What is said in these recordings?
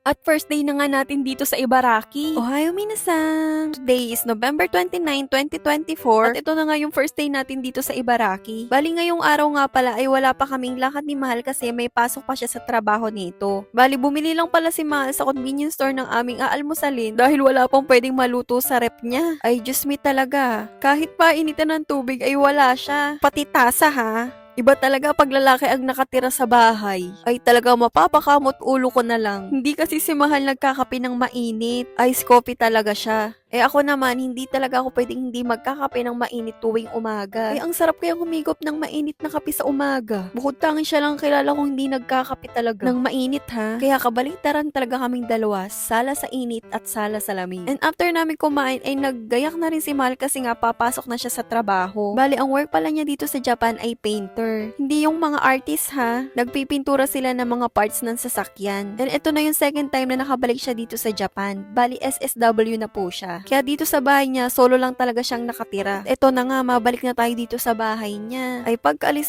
At first day na nga natin dito sa Ibaraki. Ohayo minasan! Today is November 29, 2024 at ito na nga yung first day natin dito sa Ibaraki. Bali ngayong araw nga pala ay wala pa kaming lakad ni Mahal kasi may pasok pa siya sa trabaho nito. Bali bumili lang pala si Mahal sa convenience store ng aming aalmusalin dahil wala pang pwedeng maluto sa rep niya. Ay Diyos me talaga. Kahit pa initan ng tubig ay wala siya. Pati tasa ha. Iba talaga pag lalaki ang nakatira sa bahay. Ay talaga mapapakamot ulo ko na lang. Hindi kasi si Mahal nagkakape ng mainit. Ice coffee talaga siya. Eh ako naman, hindi talaga ako pwedeng hindi magkakape ng mainit tuwing umaga. Ay ang sarap kayang humigop ng mainit na kape sa umaga. Bukod tanging siya lang kilala kong hindi nagkakape talaga. Ng mainit ha. Kaya kabaligtaran talaga kaming dalawa. Sala sa init at sala sa lamig. And after namin kumain ay naggayak na rin si Mahal kasi nga papasok na siya sa trabaho. Bali ang work pala niya dito sa Japan ay painter. Hindi yung mga artist ha. Nagpipintura sila ng mga parts ng sasakyan. And ito na yung second time na nakabalik siya dito sa Japan. Bali SSW na po siya. Kaya dito sa bahay niya, solo lang talaga siyang nakatira. Ito na nga, mabalik na tayo dito sa bahay niya. Ay pagkaalis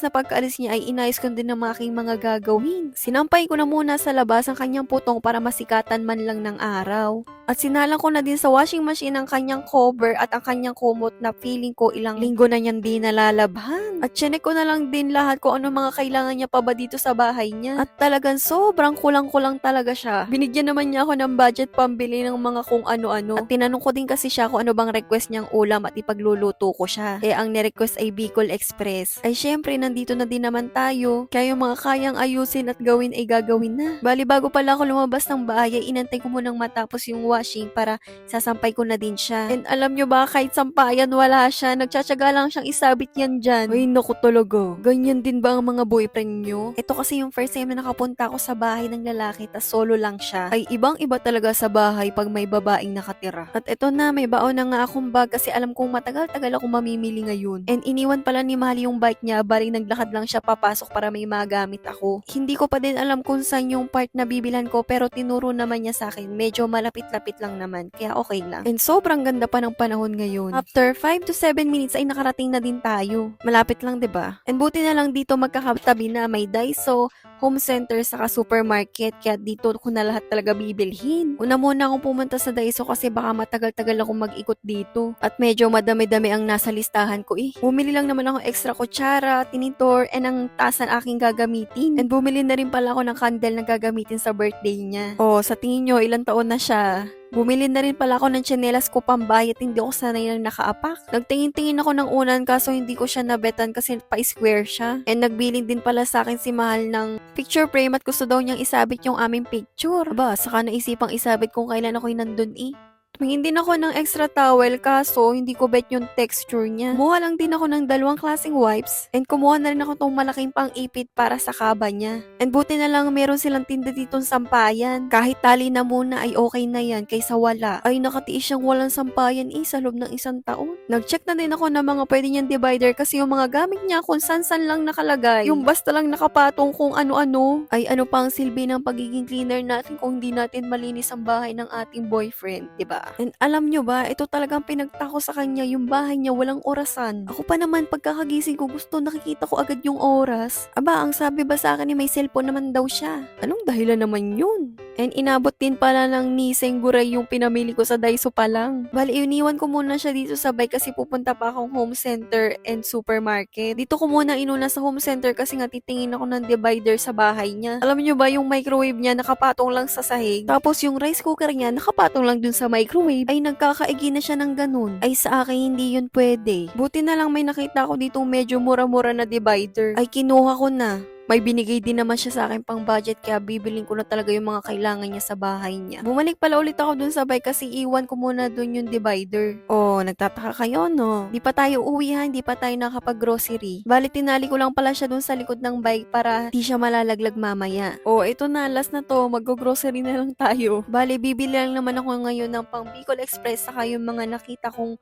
niya ay inayos ko din ng aking mga gagawin. Sinampay ko na muna sa labas ang kanyang putong para masikatan man lang ng araw. At sinalang ko na din sa washing machine ang kanyang cover at ang kanyang kumot na feeling ko ilang linggo na niyang di nalalabhan. At chinek ko na lang din lahat kung ano mga kailangan niya pa ba dito sa bahay niya. At talagang sobrang kulang-kulang talaga siya. Binigyan naman niya ako ng budget pambili ng mga kung ano-ano. At tinanong ko din kasi siya kung ano bang request niyang ulam at ipagluluto ko siya. Eh ang nirequest ay Bicol Express. Ay syempre nandito na din naman tayo. Kaya yung mga kayang ayusin at gawin ay gagawin na. Bali bago pala ako lumabas ng bahay ay inantay ko munang matapos yung washing para sasampay ko na din siya. And alam nyo ba kahit sampayan wala siya. Nagtsatsaga lang siyang isabit yan dyan. Ay naku talaga. Ganyan din ba ang mga boyfriend nyo? Ito kasi yung first time na nakapunta ako sa bahay ng lalaki tas solo lang siya. Ay ibang iba talaga sa bahay pag may babaeng nakatira. At ito na, may baon na nga akong bag kasi alam kong matagal-tagal ako mamimili ngayon. And iniwan pala ni Mahal yung bike niya, bali naglakad lang siya papasok para may magamit ako. Hindi ko pa din alam kung saan yung part na bibilan ko pero tinuro naman niya sa akin. Medyo malapit-lapit lang naman, kaya okay lang. And sobrang ganda pa ng panahon ngayon. After 5 to 7 minutes ay nakarating na din tayo. Malapit lang 'di ba? And buti na lang dito magkakatabi na may Daiso, home center saka supermarket kaya dito ko na lahat talaga bibilhin. Una muna akong pumunta sa Daiso kasi baka matagal-tagal akong mag-ikot dito. At medyo madami-dami ang nasa listahan ko eh. Bumili lang naman ako extra kutsara, tinitor, and ang tasan aking gagamitin. And bumili na rin pala ako ng candle na gagamitin sa birthday niya. Oh, sa tingin nyo, ilang taon na siya? Bumili na rin pala ako ng tsinelas ko pambayat, hindi ako sanay ng nakaapak. Nagtingin-tingin ako ng unan kaso hindi ko siya nabetan kasi pa-square siya. And nagbiling din pala sa akin si Mahal ng picture frame at gusto daw niyang isabit yung aming picture. Aba, saka naisipang isabit kung kailan ako'y nandun eh. Tumingin din ako ng extra towel kaso hindi ko bet yung texture niya. Kumuha lang din ako ng dalawang klaseng wipes and kumuha na rin ako tong malaking pang-ipit para sa kaba niya. And buti na lang meron silang tinda ditong sampayan. Kahit tali na muna ay okay na yan kaysa wala. Ay nakatiis siyang walang sampayan sa loob ng isang taon. Nag-check na din ako ng mga pwede niyang divider kasi yung mga gamit niya kung san-san lang nakalagay. Yung basta lang nakapatong kung ano-ano. Ay ano pa ang silbi ng pagiging cleaner natin kung hindi natin malinis ang bahay ng ating boyfriend, 'di ba? And alam nyo ba, ito talagang pinagtako sa kanya, yung bahay niya walang orasan. Ako pa naman pagkakagising ko gusto nakikita ko agad yung oras. Aba, ang sabi ba sa akin may cellphone naman daw siya. Anong dahilan naman yun? And inabot din pala ng niseng guray yung pinamili ko sa Daiso pa lang. Bali, iniwan ko muna siya dito sa bike kasi pupunta pa akong home center and supermarket. Dito ko muna inuna sa home center kasi nga titingin ako ng divider sa bahay niya. Alam nyo ba, yung microwave niya nakapatong lang sa sahig. Tapos yung rice cooker niya nakapatong lang dun sa microwave. Ay nagkakaigi na siya ng ganun. Ay sa akin hindi yun pwede. Buti na lang may nakita ko ditong medyo mura-mura na divider. Ay kinuha ko na. May binigay din naman siya sa akin pang budget kaya bibilin ko na talaga yung mga kailangan niya sa bahay niya. Bumalik pala ulit ako dun sa bike kasi iwan ko muna dun yung divider. Oh, nagtataka kayo no? Di pa tayo uwi ha, hindi pa tayo nakapag-grocery. Bali tinali ko lang pala siya dun sa likod ng bike para di siya malalaglag mamaya. Oh, ito na, last na to, mag-grocery na lang tayo. Bali bibili lang naman ako ngayon ng pang Bicol Express saka yung mga nakita kong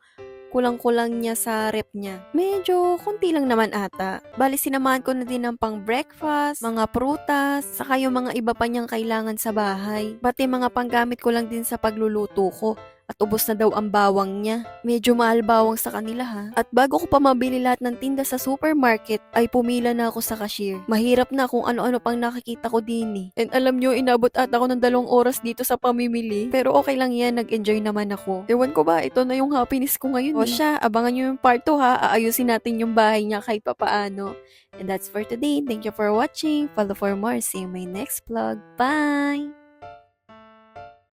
kulang-kulang niya sa rep niya. Medyo konti lang naman ata. Bali sinamahan ko na din ng pang breakfast, mga prutas, saka yung mga iba pa niyang kailangan sa bahay. Pati mga panggamit ko lang din sa pagluluto ko. at ubos na daw ang bawang niya. Medyo mahal bawang sa kanila ha. At bago ko pa mabili lahat ng tinda sa supermarket, ay pumila na ako sa cashier. Mahirap na kung ano-ano pang nakikita ko din eh. And alam nyo, inabot ata ako ng 2 oras dito sa pamimili. Pero okay lang yan, nag-enjoy naman ako. Ewan ko ba, ito na yung happiness ko ngayon O siya, abangan nyo yung part 2 ha. Aayusin natin yung bahay niya kahit papaano. And that's for today. Thank you for watching. Follow for more. See you in my next vlog. Bye!